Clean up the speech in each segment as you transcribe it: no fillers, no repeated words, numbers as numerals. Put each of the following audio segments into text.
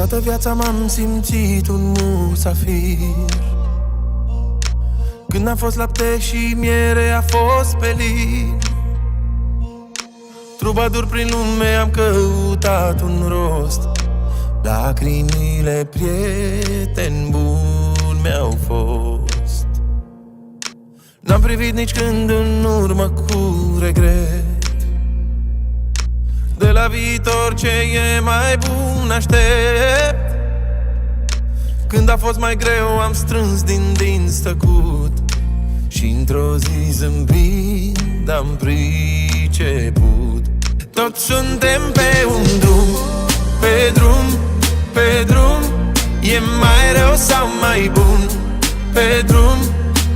Toată viața m-am simțit un musafir. Când a fost lapte și miere a fost pelin. Trubadur prin lume am căutat un rost. Lacrimile prieteni buni mi-au fost. N-am privit nici când în urmă cu regret. De la viitor ce e mai bun aștept. Când a fost mai greu am strâns din dinți tăcut. Și într-o zi zâmbind am priceput. Toți suntem pe un drum, pe drum, pe drum. E mai rău sau mai bun? Pe drum,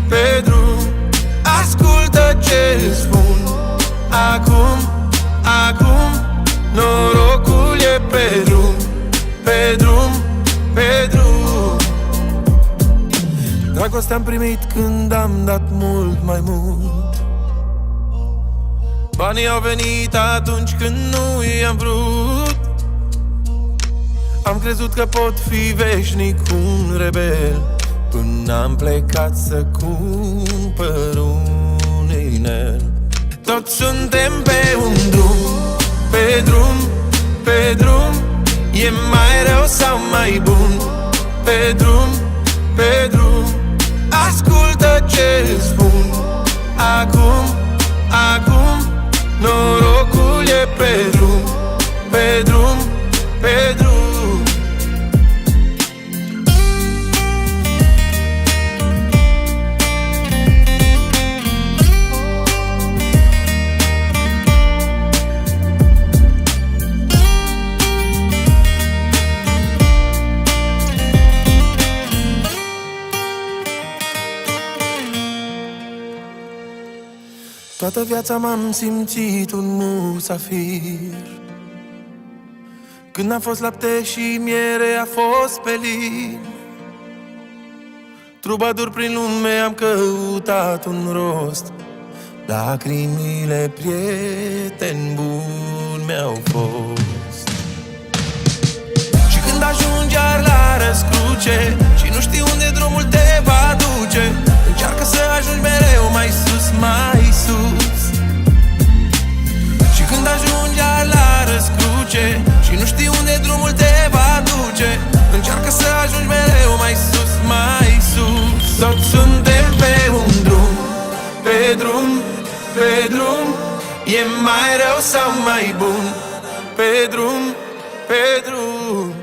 pe drum. Ascultă ce spun. Acum, acum norocul e pe drum, pe drum, pe drum. Dragostea am primit când am dat mult mai mult. Banii au venit atunci când nu i-am vrut. Am crezut că pot fi veșnic un rebel, până am plecat să cumpăr un inel. Toți suntem pe un drum, pe drum, pe drum. E mai rău sau mai bun? Pe drum, pe drum. Ascultă ce spun. Acum, acum norocul e pe drum, pe drum, pe drum. Toată viața m-am simțit un musafir. Când a fost lapte și miere a fost pelin. Trubadur prin lume am căutat un rost. Lacrimile prieteni buni mi-au fost. Și când ajungi iar la răscruce și nu știi unde drumul te va duce, încearcă să ajungi mereu mai sus, mai sus. Și când ajungi iar la răscruce și nu știi unde drumul te va duce, încearcă să ajungi mereu mai sus, mai sus. Toți suntem pe un drum, pe drum, pe drum. E mai rău sau mai bun? Pe drum, pe drum.